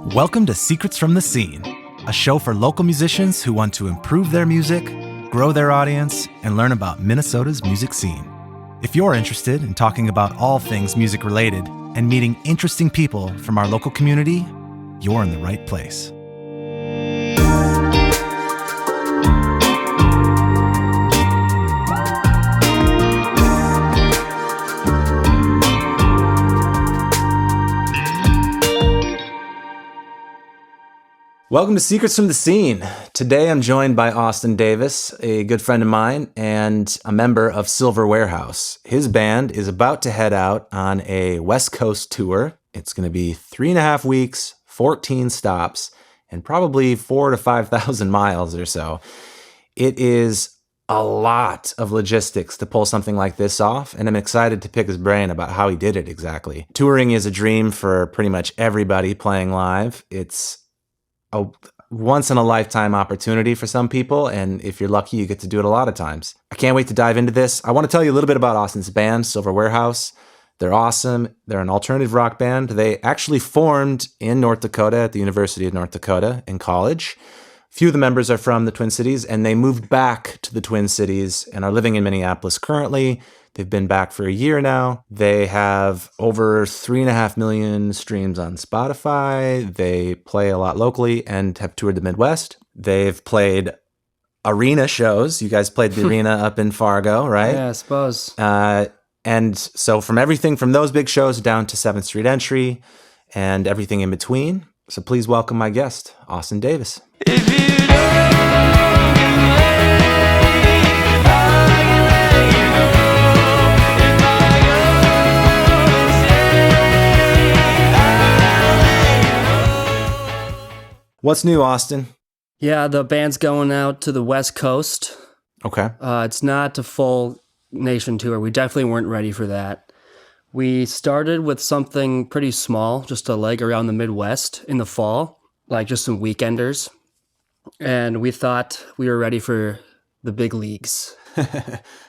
Welcome to Secrets from the Scene, a show for local musicians who want to improve their music, grow their audience, and learn about Minnesota's music scene. If you're interested in talking about all things music related and meeting interesting people from our local community, you're in the right place. Welcome to Secrets from the Scene. Today I'm joined by Austin Davis, a good friend of mine and a member of Silver Warehouse. His band is about to head out on a West Coast tour. It's going to be 3.5 weeks, 14 stops, and probably 4,000 to 5,000 miles or so. It is a lot of logistics to pull something like this off, and I'm excited to pick his brain about how he did it exactly. Touring is a dream for pretty much everybody playing live. It's a once-in-a-lifetime opportunity for some people, and if you're lucky, you get to do it a lot of times. I can't wait to dive into this. I want to tell you a little bit about Austin's band, Silver Warehouse. They're awesome. They're an alternative rock band. They actually formed in North Dakota at the University of North Dakota in college. A few of the members are from the Twin Cities, and they moved back to the Twin Cities and are living in Minneapolis currently. They've been back for a year now. They have over 3.5 million streams on Spotify. They play a lot locally and have toured the Midwest. They've played arena shows. You guys played the arena up in Fargo, right? Yeah, I suppose. And so from everything from those big shows down to 7th Street Entry and everything in between. So please welcome my guest, Austin Davis. What's new, Austin? Yeah, the band's going out to the West Coast. Okay. It's not a full nation tour. We definitely weren't ready for that. We started with something pretty small, just a leg around the Midwest in the fall, like just some weekenders. And we thought we were ready for the big leagues.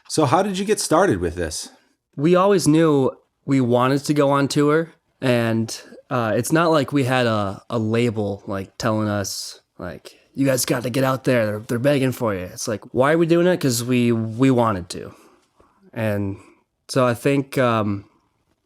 So how did you get started with this? We always knew we wanted to go on tour, and it's not like we had a label like telling us like, you guys got to get out there. They're begging for you. It's like, why are we doing it? Because we wanted to. And so I think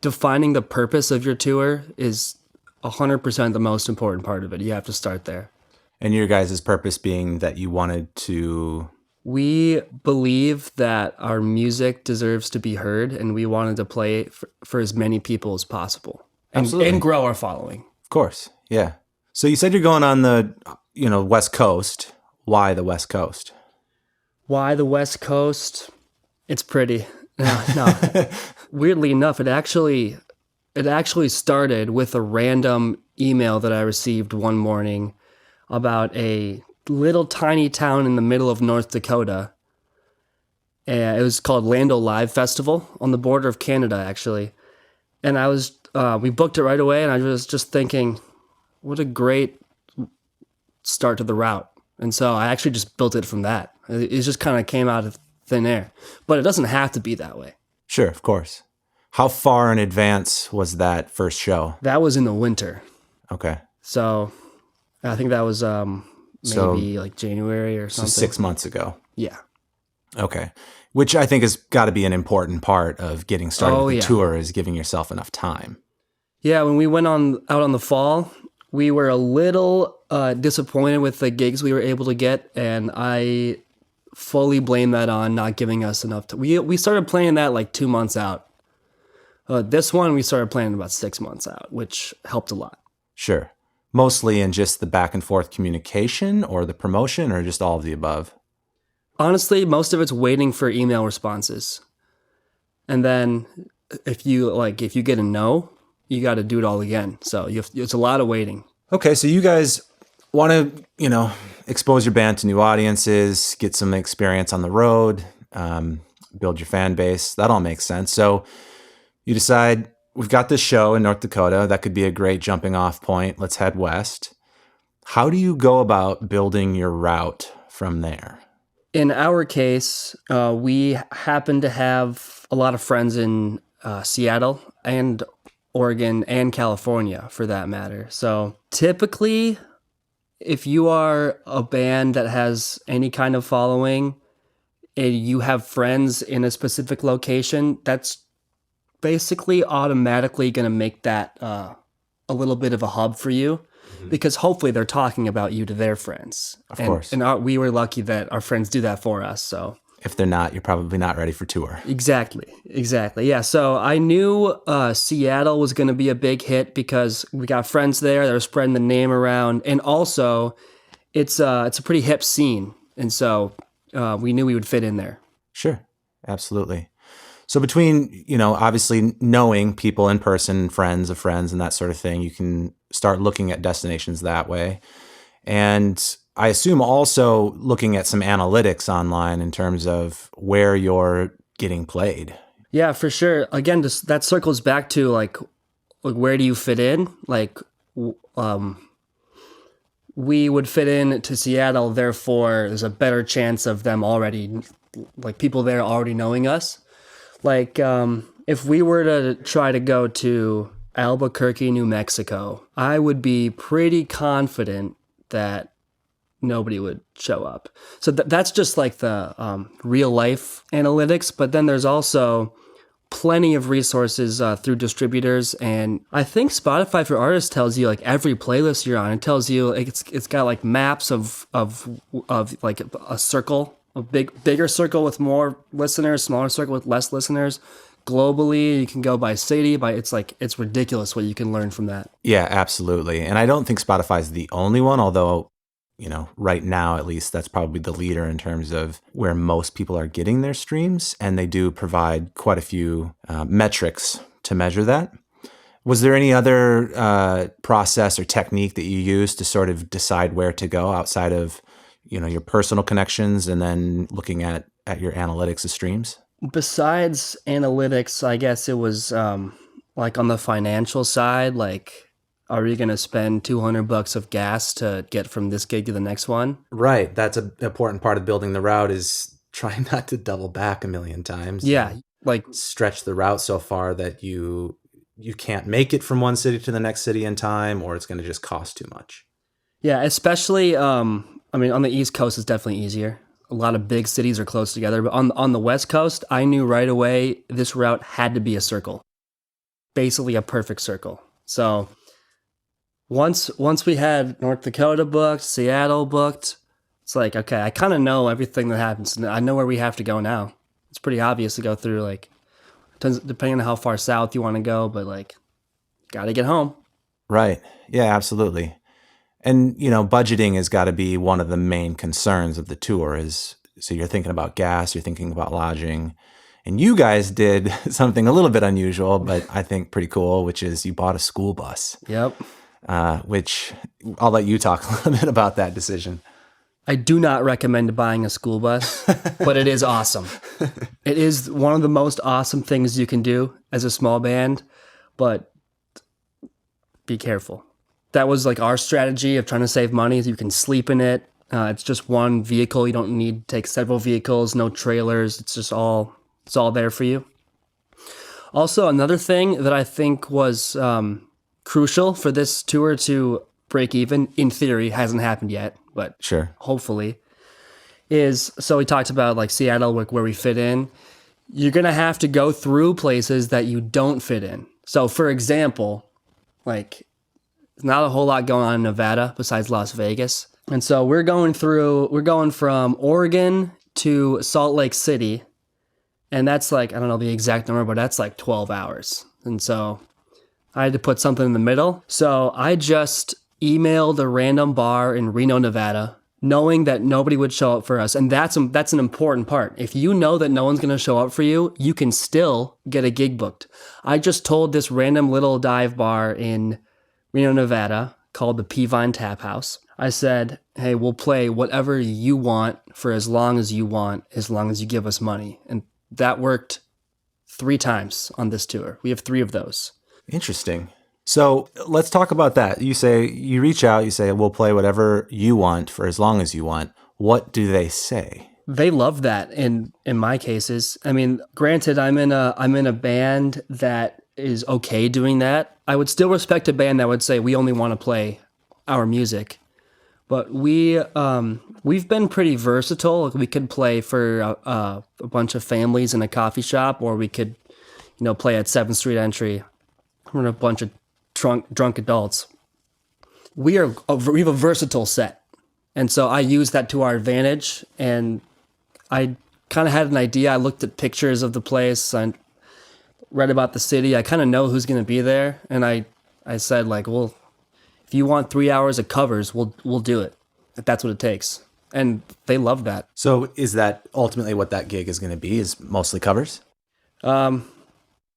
defining the purpose of your tour is 100% the most important part of it. You have to start there. And your guys' purpose being that you wanted to... We believe that our music deserves to be heard, and we wanted to play it for as many people as possible. And grow our following. Of course, yeah. So you said you're going on the, West Coast. Why the West Coast? Why the West Coast? It's pretty. No. Weirdly enough, it actually started with a random email that I received one morning about a little tiny town in the middle of North Dakota. And it was called Lando Live Festival on the border of Canada, actually. And we booked it right away, and I was just thinking, what a great start to the route. And so I actually just built it from that. It just kind of came out of thin air. But it doesn't have to be that way. Sure, of course. How far in advance was that first show? That was in the winter. Okay. So I think that was maybe like January or something. So 6 months ago. Yeah. Okay. Which I think has got to be an important part of getting started with the tour, is giving yourself enough time. Yeah, when we went out on the fall, we were a little disappointed with the gigs we were able to get, and I fully blame that on not giving us enough time. We started playing that like 2 months out. This one, we started playing about 6 months out, which helped a lot. Sure. Mostly in just the back and forth communication or the promotion, or just all of the above? Honestly, most of it's waiting for email responses. And then if you get a no, you got to do it all again. So it's a lot of waiting. Okay, so you guys want to, expose your band to new audiences, get some experience on the road, build your fan base. That all makes sense. So you decide, we've got this show in North Dakota. That could be a great jumping off point. Let's head west. How do you go about building your route from there? In our case, we happen to have a lot of friends in Seattle and Oregon, and California for that matter. So typically, if you are a band that has any kind of following and you have friends in a specific location, that's basically automatically going to make that a little bit of a hub for you, because hopefully they're talking about you to their friends. Of course. And we were lucky that our friends do that for us. So If they're not, you're probably not ready for tour. exactly. Yeah. So I knew Seattle was going to be a big hit because we got friends there that are spreading the name around, and also it's a pretty hip scene, and so we knew we would fit in there. Sure. Absolutely. So between, obviously knowing people in person, friends of friends and that sort of thing, you can start looking at destinations that way. And I assume also looking at some analytics online in terms of where you're getting played. Yeah, for sure. Again, that circles back to like where do you fit in? Like, we would fit in to Seattle, therefore there's a better chance of them already, like people there already knowing us. Like, if we were to try to go to Albuquerque, New Mexico, I would be pretty confident that nobody would show up. So that's just like the real life analytics. But then there's also plenty of resources through distributors. And I think Spotify for Artists tells you like every playlist you're on. It tells you like, it's got like maps of like a circle. A bigger circle with more listeners, smaller circle with less listeners. Globally, you can go by city, it's ridiculous what you can learn from that. Yeah, absolutely. And I don't think Spotify is the only one, although, right now, at least, that's probably the leader in terms of where most people are getting their streams. And they do provide quite a few metrics to measure that. Was there any other process or technique that you used to sort of decide where to go outside of your personal connections and then looking at your analytics of streams? Besides analytics, I guess it was like on the financial side, like, are you going to spend $200 of gas to get from this gig to the next one? Right. That's an important part of building the route, is trying not to double back a million times. Yeah. Like stretch the route so far that you can't make it from one city to the next city in time, or it's going to just cost too much. Yeah. Especially, on the East Coast, it's definitely easier. A lot of big cities are close together, but on the West Coast, I knew right away this route had to be a circle, basically a perfect circle. So once we had North Dakota booked, Seattle booked, it's like, okay, I kind of know everything that happens. I know where we have to go now. It's pretty obvious to go through, like, depending on how far south you want to go, but like, got to get home. Right. Yeah, absolutely. And, budgeting has got to be one of the main concerns of the tour. So you're thinking about gas, you're thinking about lodging. And you guys did something a little bit unusual, but I think pretty cool, which is you bought a school bus. Yep. Which I'll let you talk a little bit about that decision. I do not recommend buying a school bus, but it is awesome. It is one of the most awesome things you can do as a small band, but be careful. That was like our strategy of trying to save money. You can sleep in it. It's just one vehicle. You don't need to take several vehicles, no trailers. It's all there for you. Also, another thing that I think was crucial for this tour to break even, in theory, hasn't happened yet, but sure, hopefully, is, so we talked about like Seattle, where we fit in. You're going to have to go through places that you don't fit in. So for example, like, not a whole lot going on in Nevada besides Las Vegas. And so we're going from Oregon to Salt Lake City. And that's like, I don't know the exact number, but that's like 12 hours. And so I had to put something in the middle. So I just emailed a random bar in Reno, Nevada, knowing that nobody would show up for us. And that's an important part. If you know that no one's going to show up for you, you can still get a gig booked. I just told this random little dive bar in Reno, Nevada, called the Peavine Tap House. I said, hey, we'll play whatever you want for as long as you want, as long as you give us money. And that worked 3 times on this tour. We have 3 of those. Interesting. So let's talk about that. You reach out, you say, we'll play whatever you want for as long as you want. What do they say? They love that in my cases. I mean, granted, I'm in a band that is okay doing that. I would still respect a band that would say we only want to play our music. But we've been pretty versatile. We could play for a bunch of families in a coffee shop, or we could, play at 7th Street Entry. We're a bunch of drunk adults. We have a versatile set, and so I use that to our advantage. And I kind of had an idea. I looked at pictures of the place. I read about the city. I kind of know who's going to be there, and I said like, well, if you want 3 hours of covers, we'll do it. If that's what it takes. And they love that. So is that ultimately what that gig is going to be, is mostly covers?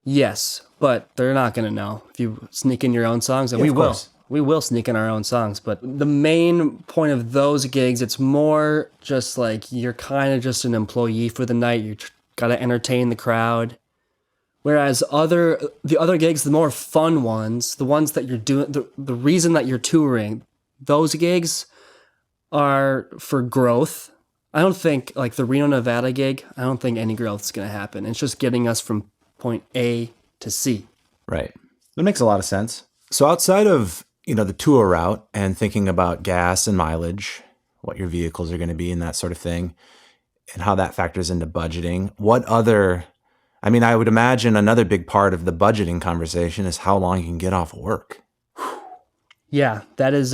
Yes, but they're not going to know if you sneak in your own songs. And we will. We will sneak in our own songs. But the main point of those gigs, it's more just like you're kind of just an employee for the night. You got to entertain the crowd. Whereas the other gigs, the more fun ones, the ones that you're doing, the reason that you're touring, those gigs are for growth. I don't think, like the Reno, Nevada gig, I don't think any growth is going to happen. It's just getting us from point A to C. Right. That makes a lot of sense. So outside of, the tour route and thinking about gas and mileage, what your vehicles are going to be and that sort of thing, and how that factors into budgeting, I would imagine another big part of the budgeting conversation is how long you can get off work. Yeah, that is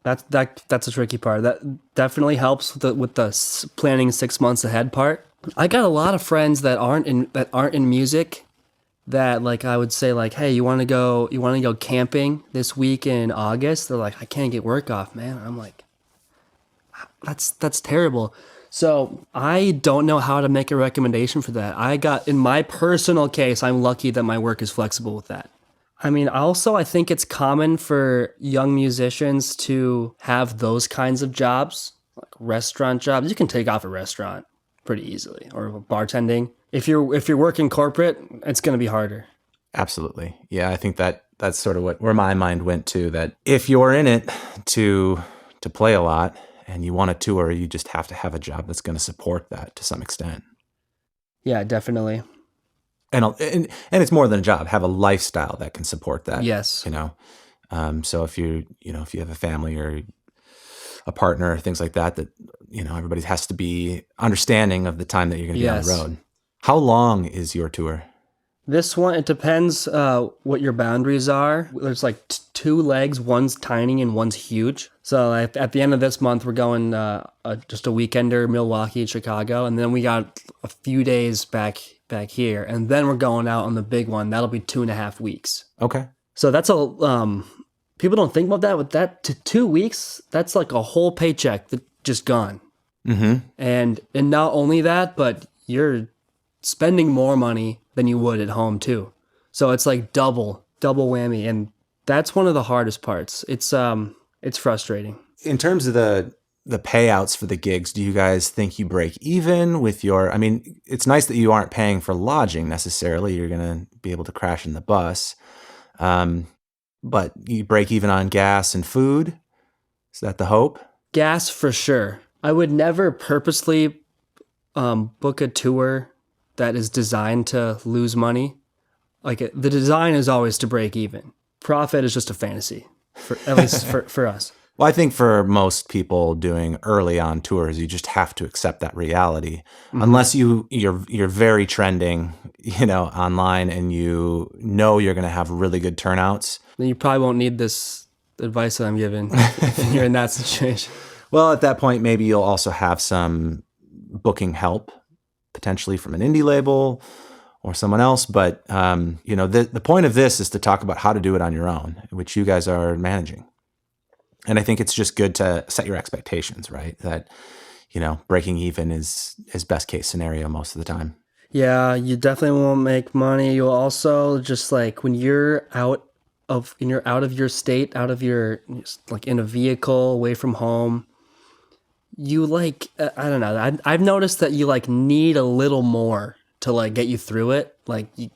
that's a tricky part. That definitely helps with the planning 6 months ahead part. I got a lot of friends that aren't in music that, like, I would say like, hey, you want to go camping this week in August? They're like, I can't get work off, man. I'm like, that's terrible. So I don't know how to make a recommendation for that. In my personal case, I'm lucky that my work is flexible with that. I think it's common for young musicians to have those kinds of jobs, like restaurant jobs. You can take off a restaurant pretty easily, or bartending. If you're working corporate, it's going to be harder. Absolutely. Yeah, I think that's sort of where my mind went to, that if you're in it to play a lot and you want to tour, you just have to have a job that's going to support that to some extent. Yeah, definitely. And it's more than a job. Have a lifestyle that can support that. Yes. So if if you have a family or a partner or things like that, everybody has to be understanding of the time that you're going to be on the road. How long is your tour? This one, it depends what your boundaries are. There's like two legs. One's tiny and one's huge. So at the end of this month, we're going just a weekender, Milwaukee, Chicago. And then we got a few days back here. And then we're going out on the big one. That'll be 2.5 weeks. Okay. So that's people don't think about that. With that, 2 weeks, that's like a whole paycheck that just gone. Mm-hmm. And not only that, but you're spending more money than you would at home too. So it's like double whammy. And that's one of the hardest parts. It's frustrating. In terms of the payouts for the gigs, do you guys think you break even with it's nice that you aren't paying for lodging necessarily. You're going to be able to crash in the bus. But you break even on gas and food? Is that the hope? Gas for sure. I would never purposely book a tour that is designed to lose money. Like the design is always to break even. Profit is just a fantasy, at least for us. Well, I think for most people doing early on tours, you just have to accept that reality. Mm-hmm. Unless you're very trending, online, and you're going to have really good turnouts. Then you probably won't need this advice that I'm giving if you're in that situation. Well, at that point, maybe you'll also have some booking help, potentially from an indie label or someone else. But, the point of this is to talk about how to do it on your own, which you guys are managing. And I think it's just good to set your expectations, right? That, breaking even is best case scenario most of the time. Yeah, you definitely won't make money. You'll also just like when you're out of your state, out of your, like in a vehicle away from home, you like, I don't know. I've noticed that you like need a little more to like get you through it. Like you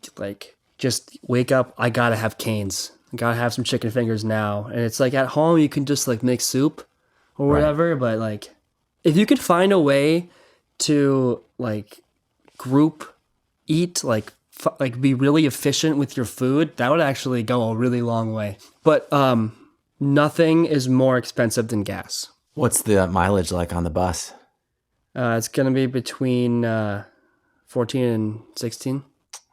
just wake up. I gotta have canes. I gotta have some chicken fingers now. And it's like at home you can just like make soup or whatever. Right. But like if you could find a way to like group eat like like be really efficient with your food, that would actually go a really long way. But nothing is more expensive than gas. What's the mileage like on the bus? It's gonna be between 14 and 16.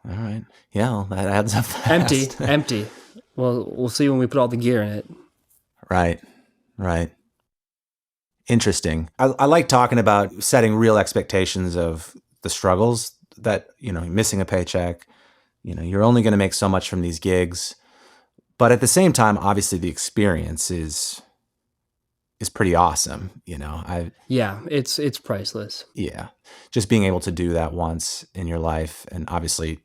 All right. Yeah, well, that adds up fast. Empty. Well, we'll see when we put all the gear in it. Right. Interesting. I like talking about setting real expectations of the struggles that, missing a paycheck, you're only going to make so much from these gigs. But at the same time, obviously the experience is pretty awesome. Yeah, it's priceless. Yeah. Just being able to do that once in your life, and obviously,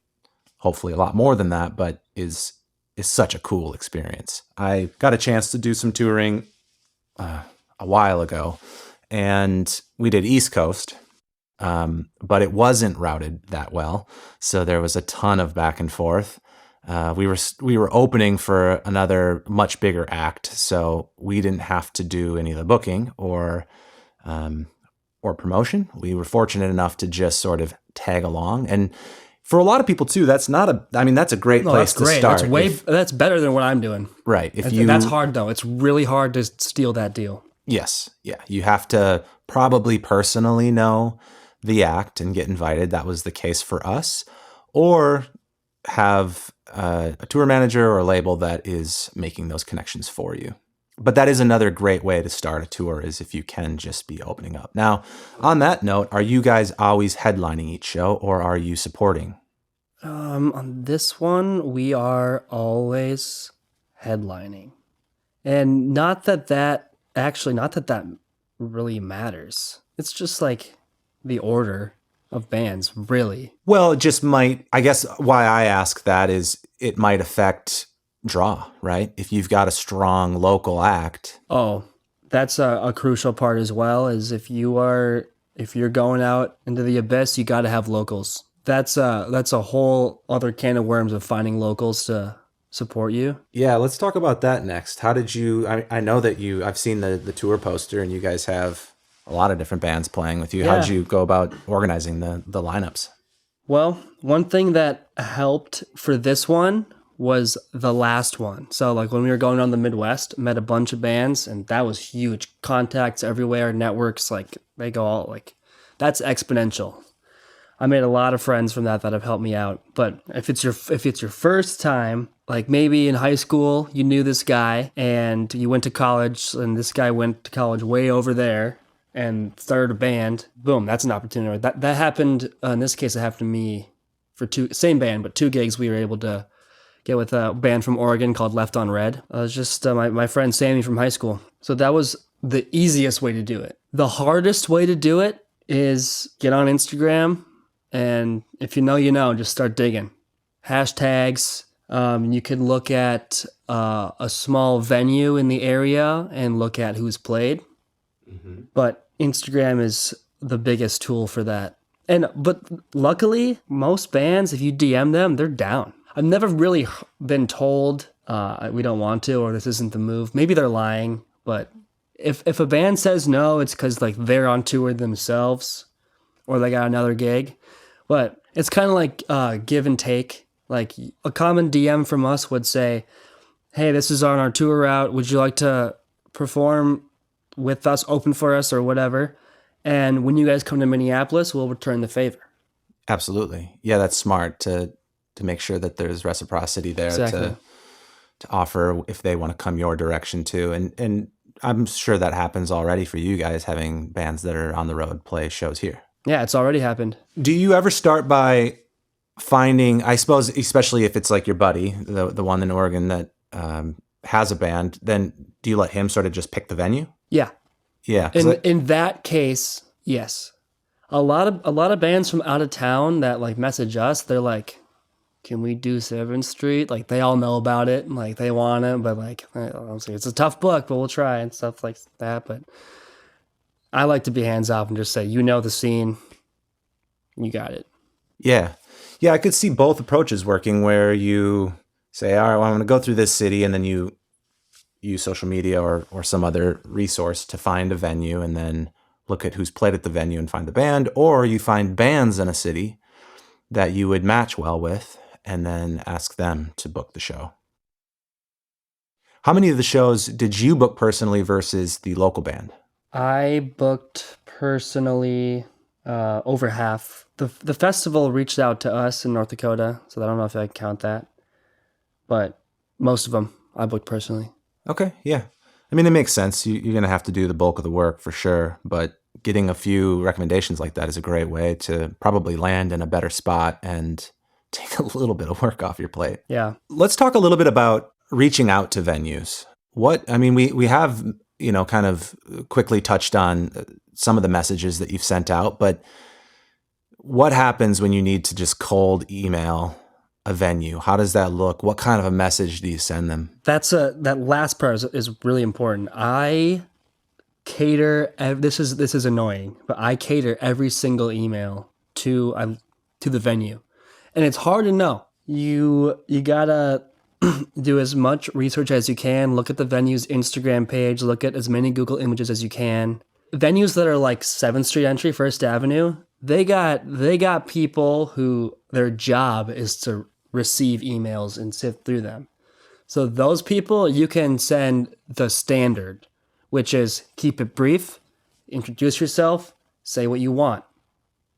hopefully a lot more than that, but is such a cool experience. I got a chance to do some touring a while ago, and we did East Coast, but it wasn't routed that well. So there was a ton of back and forth. We were opening for another much bigger act, so we didn't have to do any of the booking or promotion. We were fortunate enough to just sort of tag along, and for a lot of people too, that's a great place to start. That's better than what I'm doing. Right. That's hard though. It's really hard to steal that deal. Yes. Yeah. You have to probably personally know the act and get invited. That was the case for us. Or have a tour manager or a label that is making those connections for you. But that is another great way to start a tour, is if you can just be opening up. Now, on that note, are you guys always headlining each show, or are you supporting? On this one, we are always headlining. And not that really matters. It's just like the order of bands, really. Well, it just might, I guess why I ask that is it might affect draw, right? If you've got a strong local act. Oh, that's a crucial part as well, is if you're going out into the abyss, you got to have locals. That's a whole other can of worms of finding locals to support you. Yeah, let's talk about that next. How did you, I know that I've seen the tour poster, and you guys have a lot of different bands playing with you. Yeah. How'd you go about organizing the lineups? Well, one thing that helped for this one was the last one. So like when we were going on the Midwest, met a bunch of bands, and that was huge. Contacts everywhere, networks, like they go all like, that's exponential. I made a lot of friends from that have helped me out. But if it's your first time, like maybe in high school you knew this guy and you went to college, and this guy went to college way over there and started a band, boom, that's an opportunity. That happened, in this case, it happened to me for same band, but 2 gigs we were able to get with a band from Oregon called Left on Red. It was just my friend Sammy from high school. So that was the easiest way to do it. The hardest way to do it is get on Instagram, and if you know, just start digging. Hashtags. You can look at a small venue in the area and look at who's played. Mm-hmm. But Instagram is the biggest tool for that. But luckily, most bands, if you DM them, they're down. I've never really been told we don't want to, or this isn't the move. Maybe they're lying, but if a band says no, it's because like they're on tour themselves, or they got another gig. But it's kind of like give and take. Like a common DM from us would say, "Hey, this is on our tour route. Would you like to perform with us, open for us, or whatever? And when you guys come to Minneapolis, we'll return the favor." Absolutely. Yeah, that's smart to make sure that there's reciprocity there. Exactly. to offer if they want to come your direction too. And I'm sure that happens already for you guys, having bands that are on the road play shows here. Yeah, it's already happened. Do you ever start by finding, I suppose, especially if it's like your buddy, the one in Oregon that has a band, then do you let him sort of just pick the venue? Yeah. Yeah. In that case, yes. A lot of bands from out of town that like message us, they're like, "Can we do 7th Street?" Like they all know about it, and like they want it, but like obviously it's a tough book, but we'll try and stuff like that. But I like to be hands off and just say, the scene, you got it. Yeah. Yeah, I could see both approaches working, where you say, all right, well, I'm going to go through this city, and then you use social media or some other resource to find a venue, and then look at who's played at the venue and find the band, or you find bands in a city that you would match well with and then ask them to book the show. How many of the shows did you book personally versus the local band? I booked personally over half. The festival reached out to us in North Dakota, so I don't know if I count that. But most of them I booked personally. Okay, yeah. I mean, it makes sense. You're going to have to do the bulk of the work for sure, but getting a few recommendations like that is a great way to probably land in a better spot and take a little bit of work off your plate. Yeah. Let's talk a little bit about reaching out to venues. We have, kind of quickly touched on some of the messages that you've sent out, but what happens when you need to just cold email a venue? How does that look? What kind of a message do you send them? That last part is really important. I cater. This is annoying, but I cater every single email to the venue, and it's hard to know. You gotta do as much research as you can. Look at the venue's Instagram page. Look at as many Google images as you can. Venues that are like 7th Street entry, First Avenue, they got people who their job is to receive emails and sift through them. So those people, you can send the standard, which is keep it brief, introduce yourself, say what you want,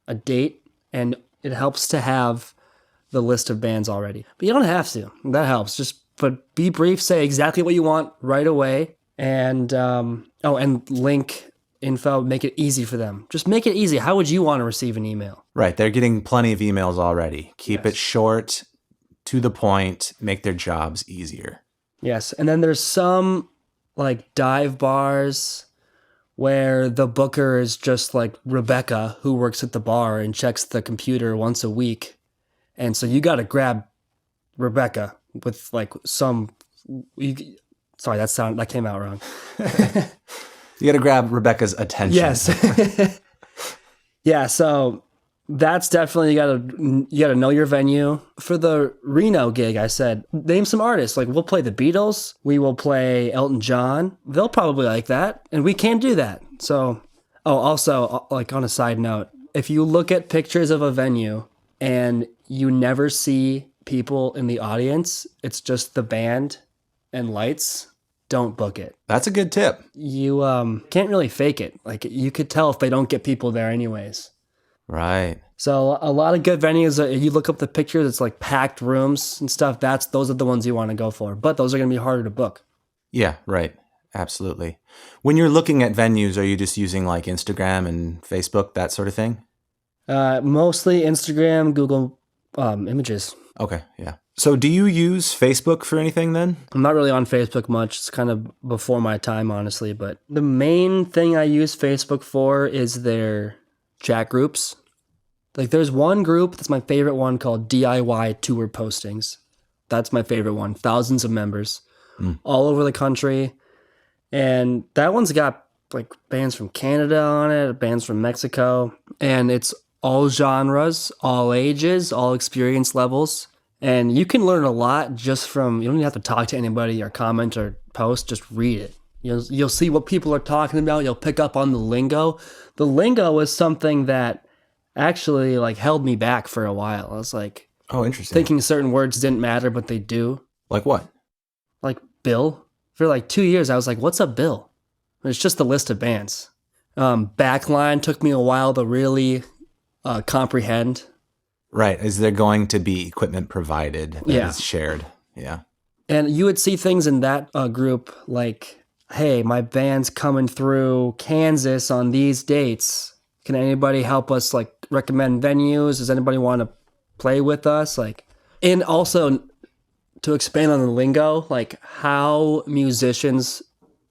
a date, and it helps to have the list of bands already. But you don't have to. That helps. But be brief, say exactly what you want right away, and and link info, make it easy for them. Just make it easy. How would you want to receive an email? Right. They're getting plenty of emails already. Keep it short, to the point, make their jobs easier. Yes. And then there's some like dive bars where the booker is just like Rebecca, who works at the bar and checks the computer once a week. And so you got to grab Rebecca with like sorry, that came out wrong. You got to grab Rebecca's attention. Yes. Yeah. So that's definitely, you gotta know your venue. For the Reno gig, I said, name some artists. Like, we'll play the Beatles. We will play Elton John. They'll probably like that. And we can do that. So, also, like on a side note, if you look at pictures of a venue and you never see people in the audience, it's just the band and lights, don't book it. That's a good tip. You can't really fake it. Like, you could tell if they don't get people there anyways. Right. So a lot of good venues, you look up the pictures, it's like packed rooms and stuff. Those are the ones you want to go for. But those are going to be harder to book. Yeah, right. Absolutely. When you're looking at venues, are you just using like Instagram and Facebook, that sort of thing? Mostly Instagram, Google images. Okay, yeah. So do you use Facebook for anything then? I'm not really on Facebook much. It's kind of before my time, honestly. But the main thing I use Facebook for is their chat groups. Like, there's one group that's my favorite one called DIY Tour Postings. That's my favorite one. Thousands of members all over the country. And that one's got like bands from Canada on it, bands from Mexico. And it's all genres, all ages, all experience levels. And you can learn a lot just from, you don't even have to talk to anybody or comment or post, just read it. You'll see what people are talking about. You'll pick up on the lingo. The lingo is something that actually like held me back for a while. I was like, oh, interesting. Thinking certain words didn't matter, but they do. Like what? Like bill. For like 2 years, I was like, what's a bill? It's just a list of bands. Backline took me a while to really comprehend. Right. Is there going to be equipment provided that is shared? Yeah. And you would see things in that group like, hey, my band's coming through Kansas on these dates. Can anybody help us like recommend venues? Does anybody want to play with us? Like, and also to expand on the lingo, like how musicians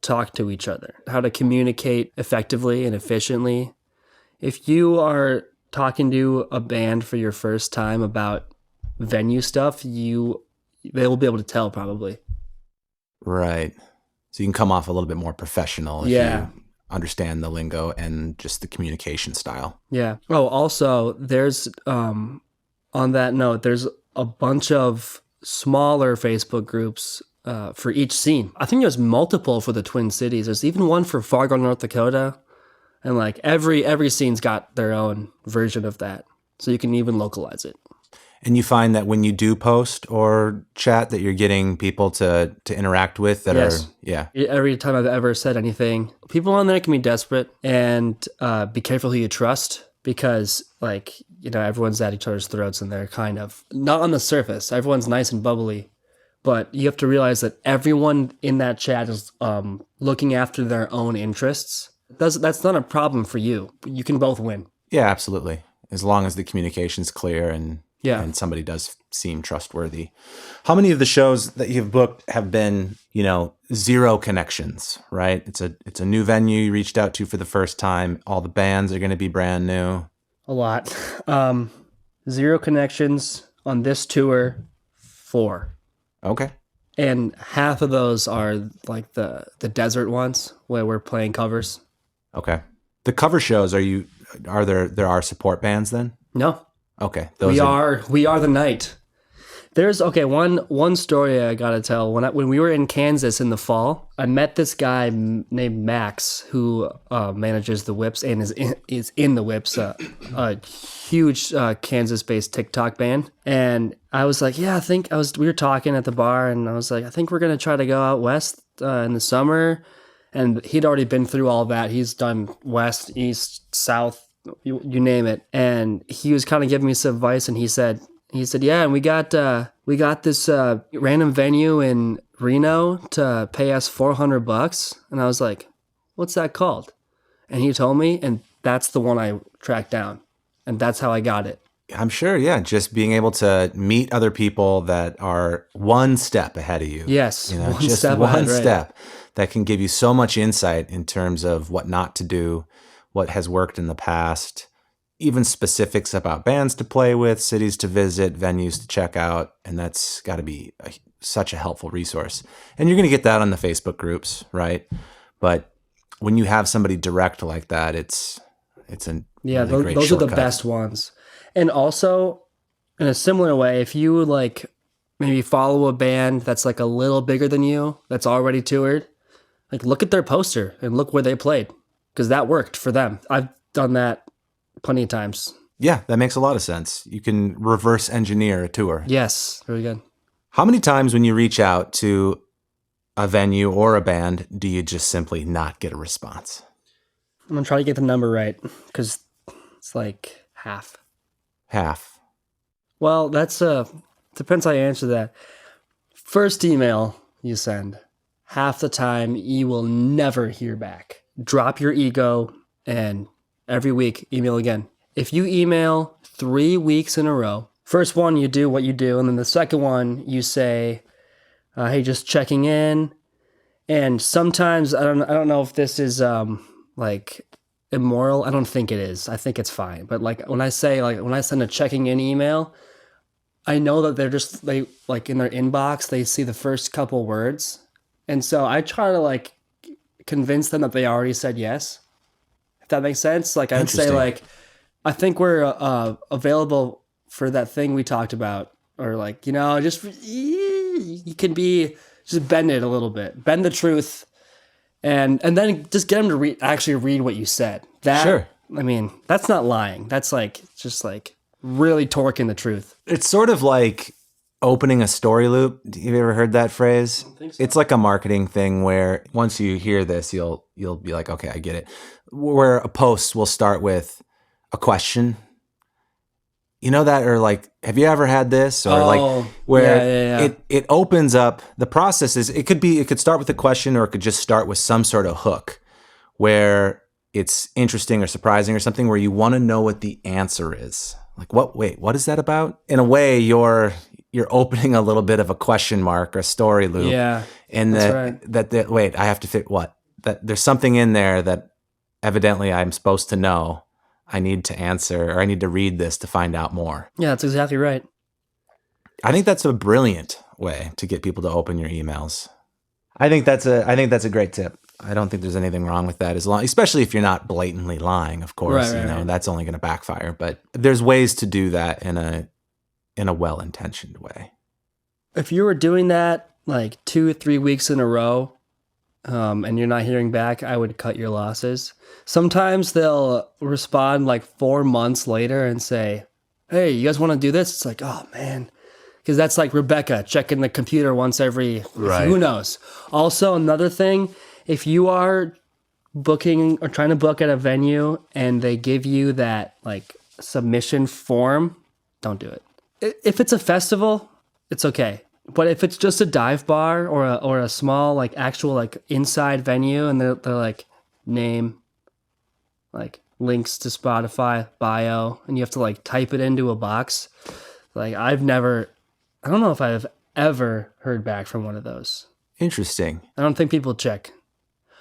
talk to each other, how to communicate effectively and efficiently. If you are talking to a band for your first time about venue stuff, they will be able to tell probably. Right. So you can come off a little bit more professional if you understand the lingo and just the communication style. Yeah. Oh, also, there's, on that note, there's a bunch of smaller Facebook groups for each scene. I think there's multiple for the Twin Cities. There's even one for Fargo, North Dakota. And like every scene's got their own version of that. So you can even localize it. And you find that when you do post or chat that you're getting people to interact with that Yes. are, yeah. Every time I've ever said anything, people on there can be desperate, and be careful who you trust, because everyone's at each other's throats, and they're kind of not on the surface. Everyone's nice and bubbly, but you have to realize that everyone in that chat is looking after their own interests. That's not a problem for you. You can both win. Yeah, absolutely. As long as the communication's clear and somebody does seem trustworthy. How many of the shows that you've booked have been, zero connections, right? It's a new venue you reached out to for the first time. All the bands are going to be brand new. A lot. Zero connections on this tour, 4. Okay. And half of those are like the desert ones where we're playing covers. Okay. The cover shows, there are support bands then? No. Okay. We are the night. There's one story I gotta tell. When we were in Kansas in the fall, I met this guy named Max who manages the Whips and is in the Whips, a huge Kansas-based TikTok band. And I was like, yeah, we were talking at the bar, and I was like, I think we're gonna try to go out west in the summer. And he'd already been through all that. He's done west, east, south, you name it. And he was kind of giving me some advice, and he said, yeah, and we got this random venue in Reno to pay us $400. And I was like, what's that called? And he told me, and that's the one I tracked down. And that's how I got it. I'm sure, yeah. Just being able to meet other people that are one step ahead of you. Yes, one step ahead, right? That can give you so much insight in terms of what not to do, what has worked in the past, even specifics about bands to play with, cities to visit, venues to check out. And that's got to be such a helpful resource. And you're going to get that on the Facebook groups, right? But when you have somebody direct like that, it's a really great those shortcut. are the best ones. And also, in a similar way, if you maybe follow a band that's like a little bigger than you, that's already toured, look at their poster and look where they played, because that worked for them. I've done that plenty of times. Yeah, that makes a lot of sense. You can reverse engineer a tour. Yes, very good. How many times when you reach out to a venue or a band do you just simply not get a response? I'm going to try to get the number right, because it's like half. Half. Well, depends how you answer that. First email you send, half the time you will never hear back. Drop your ego and every week email again. If you email 3 weeks in a row, first one you do what you do, and then the second one you say, hey, just checking in. And sometimes I don't know if this is immoral. I don't think it is. I think it's fine. But when I send a checking in email, I know that they're just in their inbox, they see the first couple words. And so I try to convince them that they already said yes. If that makes sense. I would say I think we're available for that thing we talked about, or just you can just bend it a little bit, bend the truth, and then just get them to actually read what you said. Sure. I mean, that's not lying. That's just really torquing the truth. It's sort of like opening a story loop. Have you ever heard that phrase? I think so. It's like a marketing thing where once you hear this, you'll be like, okay, I get it. Where a post will start with a question. You know that, or have you ever had this? Or where it opens up, the process is, it could start with a question, or it could just start with some sort of hook where it's interesting or surprising or something where you want to know what the answer is. What is that about? In a way, you're opening a little bit of a question mark or a story loop. Yeah. And wait, I have to fit what? That there's something in there that evidently I'm supposed to know. I need to answer, or I need to read this to find out more. Yeah, that's exactly right. I think that's a brilliant way to get people to open your emails. I think that's a great tip. I don't think there's anything wrong with that, especially if you're not blatantly lying, of course. Right. That's only going to backfire. But there's ways to do that in a well-intentioned way. If you were doing that 2 or 3 weeks in a row, and you're not hearing back, I would cut your losses. Sometimes they'll respond 4 months later and say, hey, you guys want to do this? It's like, oh man, because that's like Rebecca checking the computer once every, Right. who knows. Also, another thing, if you are booking or trying to book at a venue and they give you that like submission form, don't do it. If it's a festival, it's okay. But if it's just a dive bar or a small like actual like inside venue and they're like name, like links to Spotify, bio, and you have to like type it into a box, like I don't know if I've ever heard back from one of those. Interesting. I don't think people check.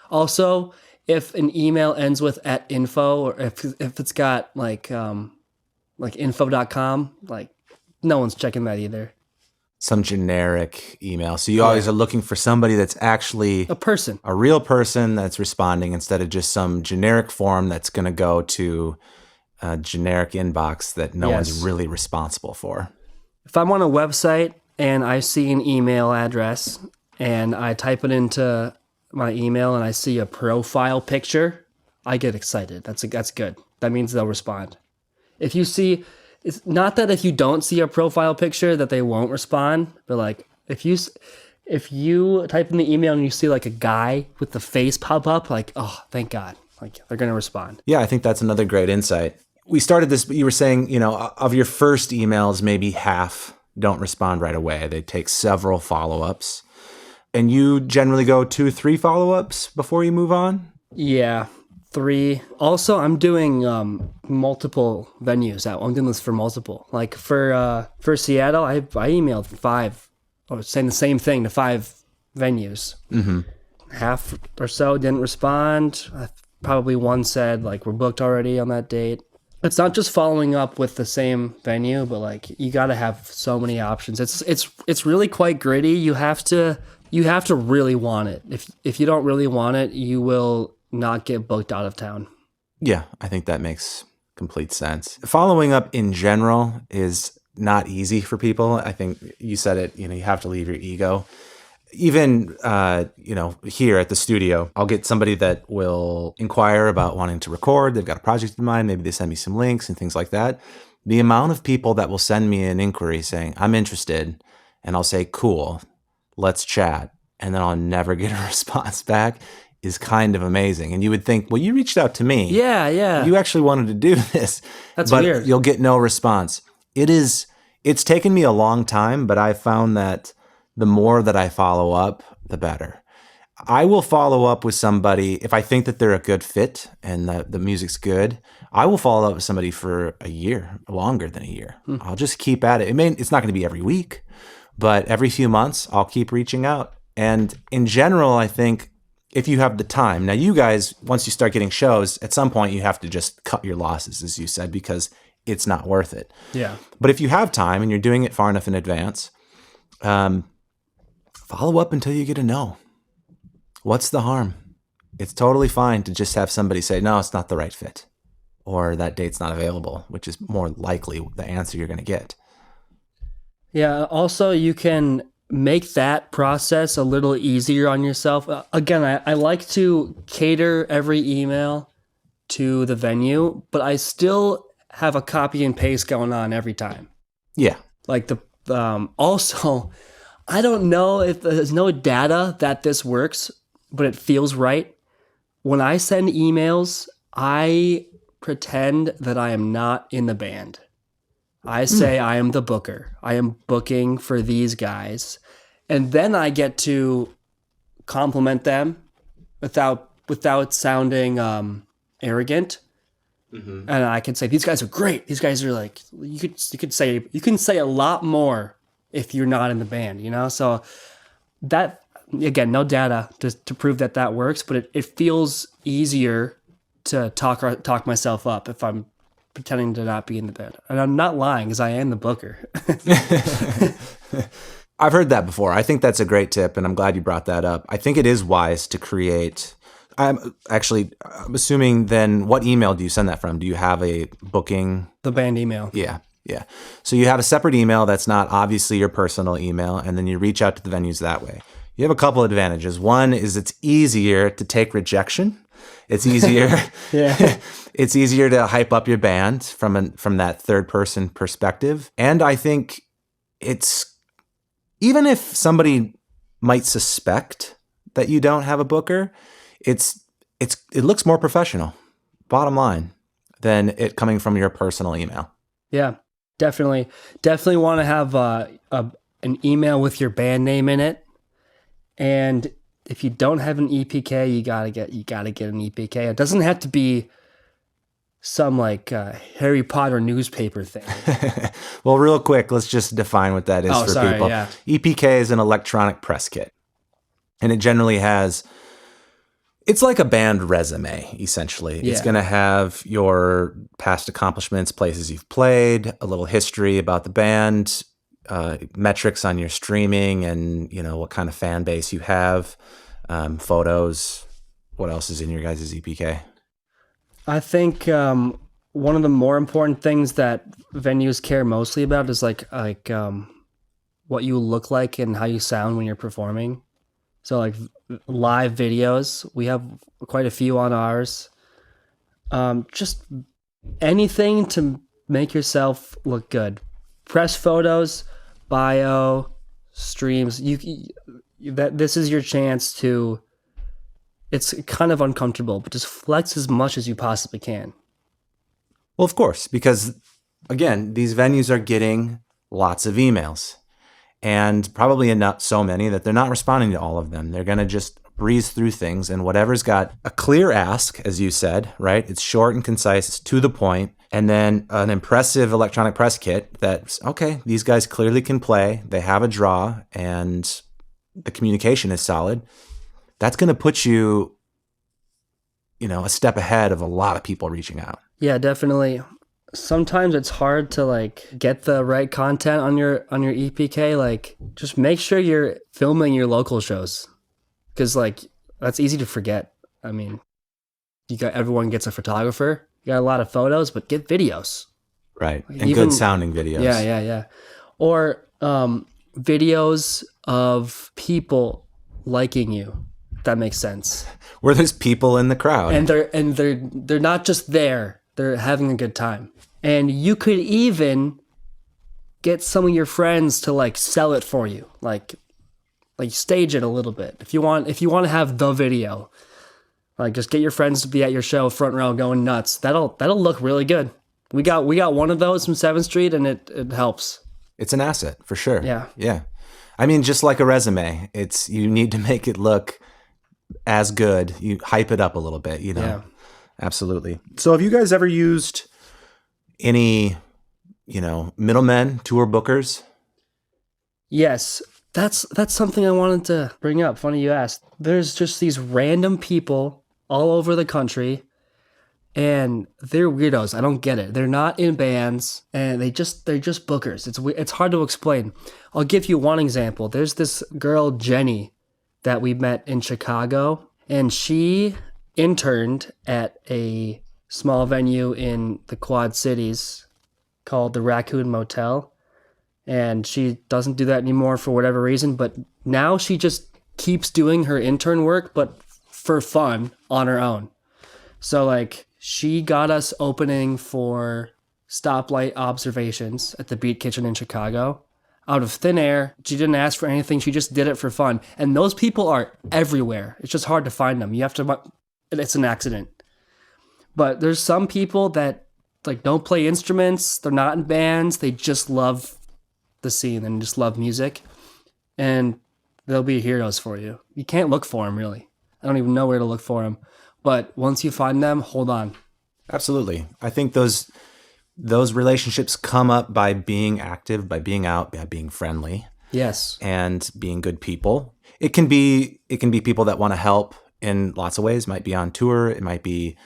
Also, if an email ends with @info or if it's got like info.com, like no one's checking that either. Some generic email. So you always are looking for somebody that's actually A person. a real person that's responding instead of just some generic form that's going to go to a generic inbox that no one's really responsible for. If I'm on a website and I see an email address and I type it into my email and I see a profile picture, I get excited. That's good. That means they'll respond. If you see, it's not that if you don't see a profile picture that they won't respond, but like if you type in the email and you see like a guy with the face pop up, like, oh, thank God, like they're going to respond. Yeah, I think that's another great insight. We started this, you were saying, of your first emails, maybe half don't respond right away. They take several follow-ups. And you generally go 2-3 follow-ups before you move on? Yeah, 3. Also, I'm doing multiple venues. I'm doing this for multiple. Like for Seattle, I emailed 5, or saying the same thing to 5 venues. Mm-hmm. Half or so didn't respond. Probably one said like we're booked already on that date. It's not just following up with the same venue, but like you got to have so many options. It's really quite gritty. You have to really want it. If you don't really want it, you will not get booked out of town. Yeah, I think that makes complete sense. Following up in general is not easy for people. I think you said it, you have to leave your ego. Even, here at the studio, I'll get somebody that will inquire about wanting to record. They've got a project in mind. Maybe they send me some links and things like that. The amount of people that will send me an inquiry saying, I'm interested, and I'll say, cool, let's chat, and then I'll never get a response back is kind of amazing. And you would think, well, you reached out to me. Yeah. You actually wanted to do this. That's but weird. You'll get no response. It's taken me a long time, but I found that the more that I follow up, the better. I will follow up with somebody if I think that they're a good fit and the music's good. I will follow up with somebody for a year, longer than a year. I'll just keep at it. It's not going to be every week, but every few months, I'll keep reaching out. And in general, I think if you have the time, now you guys, once you start getting shows, at some point you have to just cut your losses, as you said, because it's not worth it. Yeah. But if you have time and you're doing it far enough in advance, follow up until you get a no. What's the harm? It's totally fine to just have somebody say, no, it's not the right fit, or that date's not available, which is more likely the answer you're going to get. Yeah. Also, you can make that process a little easier on yourself. Again, I like to cater every email to the venue, but I still have a copy and paste going on every time. Yeah. Like also, I don't know if there's no data that this works, but it feels right. When I send emails, I pretend that I am not in the band. I say I am the booker. I am booking for these guys. And then I get to compliment them without sounding arrogant. Mm-hmm. And I can say, these guys are great. These guys are like, you can say a lot more if you're not in the band, So that, again, no data to prove that works, but it feels easier to talk myself up if I'm pretending to not be in the band. And I'm not lying, because I am the booker. I've heard that before. I think that's a great tip, and I'm glad you brought that up. I think it is wise to create... I'm assuming then, what email do you send that from? Do you have a booking? The band email. Yeah. So you have a separate email that's not obviously your personal email, and then you reach out to the venues that way. You have a couple advantages. One is it's easier to take rejection It's easier. Yeah. It's easier to hype up your band from that third person perspective. And I think it's, even if somebody might suspect that you don't have a booker, it looks more professional, bottom line, than it coming from your personal email. Yeah, definitely. Definitely want to have an email with your band name in it. And if you don't have an EPK, you gotta get an EPK. It doesn't have to be some like Harry Potter newspaper thing. Well, real quick, let's just define what that is for people. Yeah. EPK is an electronic press kit. And it generally it's like a band resume, essentially. Yeah. It's going to have your past accomplishments, places you've played, a little history about the band, metrics on your streaming, and what kind of fan base you have, photos. What else is in your guys' EPK? I think one of the more important things that venues care mostly about is like what you look like and how you sound when you're performing. So like live videos, we have quite a few on ours. Just anything to make yourself look good. Press photos, bio, streams. This is your chance to. It's kind of uncomfortable, but just flex as much as you possibly can. Well, of course, because again, these venues are getting lots of emails. And probably not so many that they're not responding to all of them. They're going to just breeze through things, and whatever's got a clear ask, as you said, right? It's short and concise, it's to the point, and then an impressive electronic press kit that's, okay, these guys clearly can play, they have a draw, and the communication is solid. That's going to put you, a step ahead of a lot of people reaching out. Yeah, definitely. Sometimes it's hard to like get the right content on your EPK. Like, just make sure you're filming your local shows, because like that's easy to forget. I mean, everyone gets a photographer. You got a lot of photos, but get videos. Right, and good sounding videos. Yeah. Or videos of people liking you. If that makes sense. Where there's people in the crowd, and they're not just there. They're having a good time. And you could even get some of your friends to like sell it for you, like stage it a little bit. If you want to have the video, like just get your friends to be at your show, front row, going nuts. That'll look really good. We got one of those from 7th Street, and it helps. It's an asset for sure. Yeah. I mean, just like a resume, you need to make it look as good. You hype it up a little bit, Yeah. Absolutely. So have you guys ever used any, middlemen, tour bookers? Yes. That's something I wanted to bring up. Funny you asked. There's just these random people all over the country, and they're weirdos. I don't get it. They're not in bands, and they're just bookers. It's hard to explain. I'll give you one example. There's this girl, Jenny, that we met in Chicago, and she interned at a small venue in the Quad Cities called the Raccoon Motel. And she doesn't do that anymore for whatever reason, but now she just keeps doing her intern work, but for fun on her own. So like she got us opening for Stoplight Observations at the Beat Kitchen in Chicago out of thin air. She didn't ask for anything. She just did it for fun. And those people are everywhere. It's just hard to find them. It's an accident. But there's some people that like don't play instruments. They're not in bands. They just love the scene and just love music. And they'll be heroes for you. You can't look for them, really. I don't even know where to look for them. But once you find them, hold on. Absolutely. I think those relationships come up by being active, by being out, by being friendly. Yes. And being good people. It can be people that want to help in lots of ways. It might be on tour. It might be,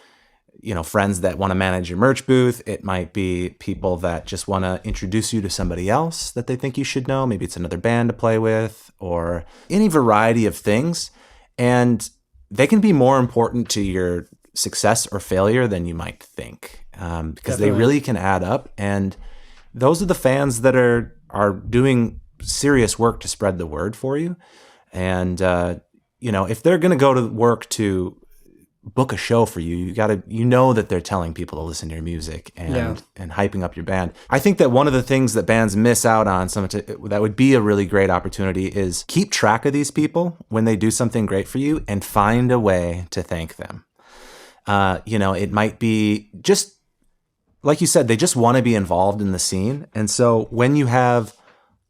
friends that want to manage your merch booth. It might be people that just want to introduce you to somebody else that they think you should know. Maybe it's another band to play with, or any variety of things. And they can be more important to your success or failure than you might think, because Definitely. They really can add up. And those are the fans that are doing serious work to spread the word for you. And, if they're going to go to work to book a show for you, you know that they're telling people to listen to your music and hyping up your band. I think that one of the things that bands miss out on, that would be a really great opportunity, is keep track of these people when they do something great for you and find a way to thank them. It might be just, like you said, they just want to be involved in the scene. And so when you have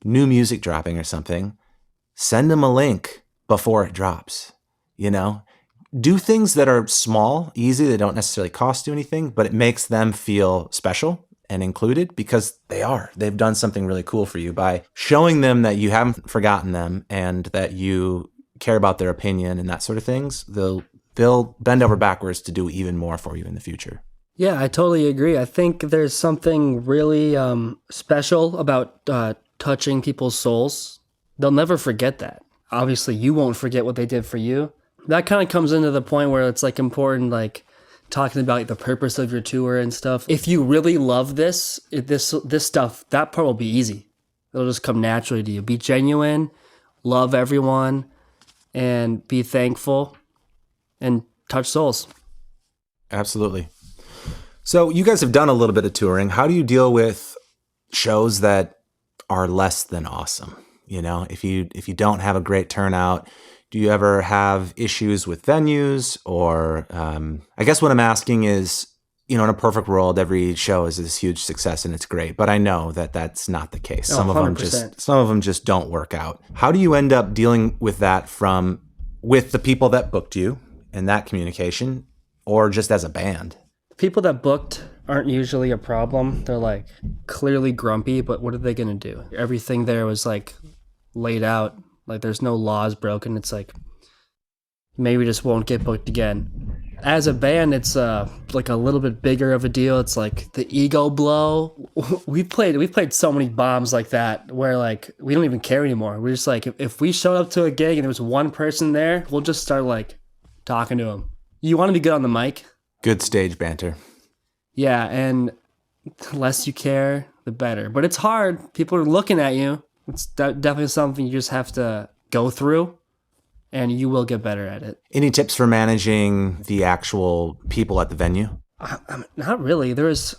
new music dropping or something, send them a link before it drops, Do things that are small, easy, they don't necessarily cost you anything, but it makes them feel special and included because they've done something really cool for you by showing them that you haven't forgotten them and that you care about their opinion and that sort of things. They'll bend over backwards to do even more for you in the future. Yeah, I totally agree. I think there's something really special about touching people's souls. They'll never forget that. Obviously, you won't forget what they did for you. That kind of comes into the point where it's like important, like talking about the purpose of your tour and stuff. If you really love this stuff, that part will be easy. It'll just come naturally to you. Be genuine, love everyone, and be thankful, and touch souls. Absolutely. So you guys have done a little bit of touring. How do you deal with shows that are less than awesome? If you don't have a great turnout, do you ever have issues with venues? Or I guess what I'm asking is, in a perfect world, every show is this huge success and it's great. But I know that that's not the case. Oh, some of them just don't work out. How do you end up dealing with that with the people that booked you and that communication, or just as a band? People that booked aren't usually a problem. They're like clearly grumpy, but what are they going to do? Everything there was like laid out. Like there's no laws broken. It's like maybe we just won't get booked again. As a band, it's like a little bit bigger of a deal. It's like the ego blow. We've played so many bombs like that where like we don't even care anymore. We're just like, if we showed up to a gig and there was one person there, we'll just start like talking to him. You want to be good on the mic. Good stage banter. Yeah, and the less you care, the better. But it's hard. People are looking at you. It's definitely something you just have to go through, and you will get better at it. Any tips for managing the actual people at the venue? Not really. There was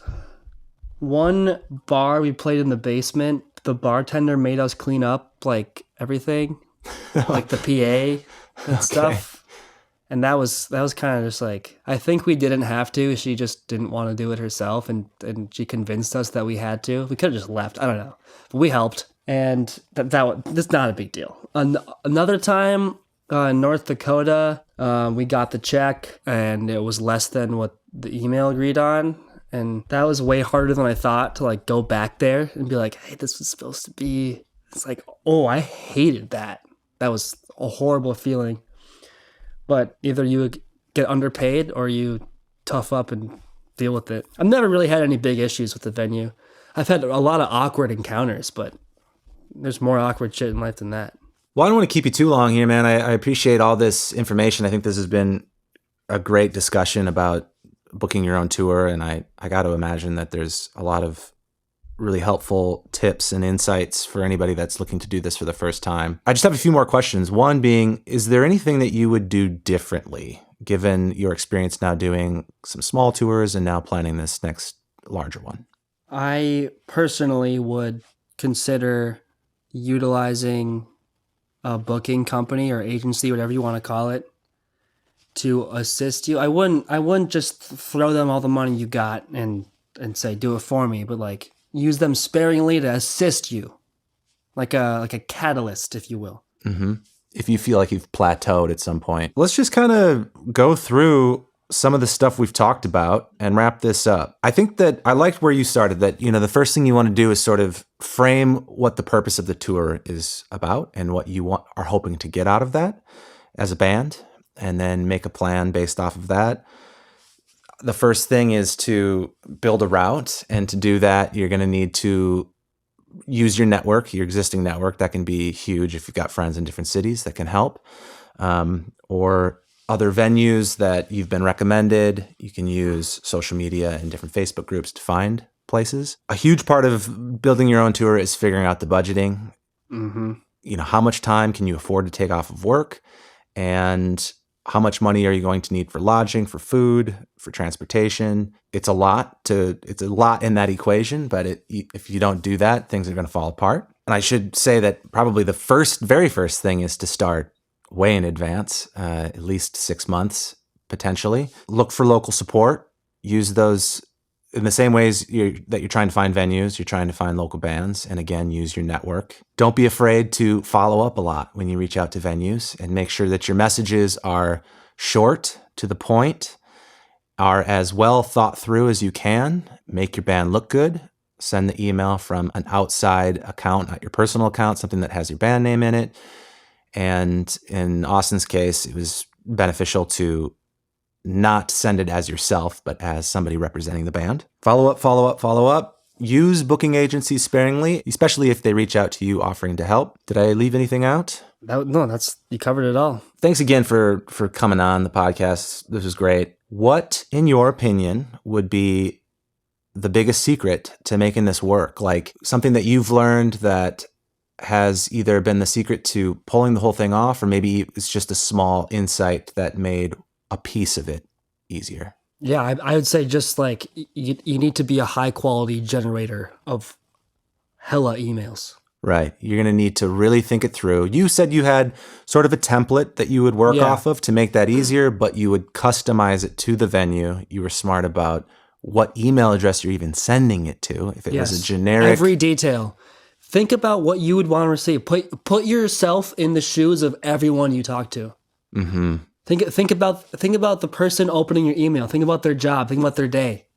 one bar we played in the basement. The bartender made us clean up like everything, like the PA and stuff. And that was kind of just like, I think we didn't have to. She just didn't want to do it herself, and she convinced us that we had to. We could have just left. I don't know. But we helped, and that's not a big deal. Another time in North Dakota, we got the check, and it was less than what the email agreed on. And that was way harder than I thought to like go back there and be like, hey, this was supposed to be. It's like, oh, I hated that. That was a horrible feeling. But either you get underpaid or you tough up and deal with it. I've never really had any big issues with the venue. I've had a lot of awkward encounters, but there's more awkward shit in life than that. Well, I don't want to keep you too long here, man. I appreciate all this information. I think this has been a great discussion about booking your own tour, and I got to imagine that there's a lot of really helpful tips and insights for anybody that's looking to do this for the first time. I just have a few more questions. One being, is there anything that you would do differently, given your experience now doing some small tours and now planning this next larger one? I personally would consider utilizing a booking company or agency, whatever you want to call it, to assist you. I wouldn't just throw them all the money you got and say, do it for me, but like, use them sparingly to assist you, like a catalyst, if you will. Mm-hmm. If you feel like you've plateaued at some point. Let's just kind of go through some of the stuff we've talked about and wrap this up. I think that I liked where you started, that, the first thing you want to do is sort of frame what the purpose of the tour is about and what you are hoping to get out of that as a band, and then make a plan based off of that. The first thing is to build a route, and to do that, you're going to need to use your network, your existing network. That can be huge if you've got friends in different cities that can help, or other venues that you've been recommended. You can use social media and different Facebook groups to find places. A huge part of building your own tour is figuring out the budgeting. Mm-hmm. How much time can you afford to take off of work, and How much money are you going to need for lodging, for food, for transportation? It's a lot in that equation, but if you don't do that, things are going to fall apart. And I should say that probably the very first thing is to start way in advance, at least 6 months, potentially. Look for local support. Use those in the same ways that you're trying to find venues, you're trying to find local bands, and again, use your network. Don't be afraid to follow up a lot when you reach out to venues, and make sure that your messages are short, to the point, are as well thought through as you can. Make your band look good. Send the email from an outside account, not your personal account, something that has your band name in it. And in Austin's case, it was beneficial to not send it as yourself, but as somebody representing the band. Follow up. Use booking agencies sparingly, especially if they reach out to you offering to help. Did I leave anything out? No, you covered it all. Thanks again for coming on the podcast. This was great. What, in your opinion, would be the biggest secret to making this work? Like something that you've learned that has either been the secret to pulling the whole thing off, or maybe it's just a small insight that made a piece of it easier. Yeah, I would say just like you need to be a high quality generator of hella emails. Right. You're going to need to really think it through. You said you had sort of a template that you would work off of to make that easier, but you would customize it to the venue. You were smart about what email address you're even sending it to. If it was a generic... Every detail. Think about what you would want to receive. Put yourself in the shoes of everyone you talk to. Mm-hmm. Think about the person opening your email. Think about their job. Think about their day.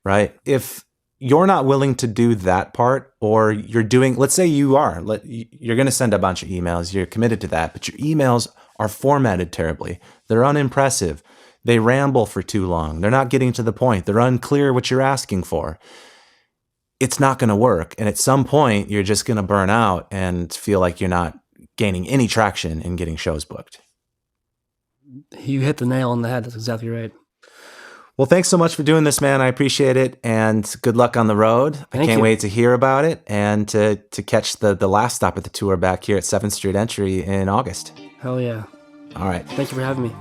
Right. If you're not willing to do that part, or you're doing, let's say you are, you're going to send a bunch of emails. You're committed to that, but your emails are formatted terribly. They're unimpressive. They ramble for too long. They're not getting to the point. They're unclear what you're asking for. It's not going to work. And at some point, you're just going to burn out and feel like you're not gaining any traction in getting shows booked. You hit the nail on the head. That's exactly right. Well, thanks so much for doing this, man. I appreciate it. And good luck on the road. I can't wait to hear about it and to catch the last stop of the tour back here at 7th Street Entry in August. Hell yeah. All right. Thank you for having me.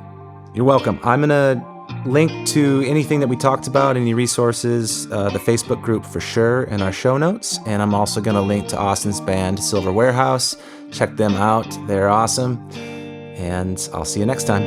You're welcome. I'm going to link to anything that we talked about, any resources, the Facebook group for sure, in our show notes. And I'm also going to link to Austin's band, Silver Warehouse. Check them out. They're awesome. And I'll see you next time.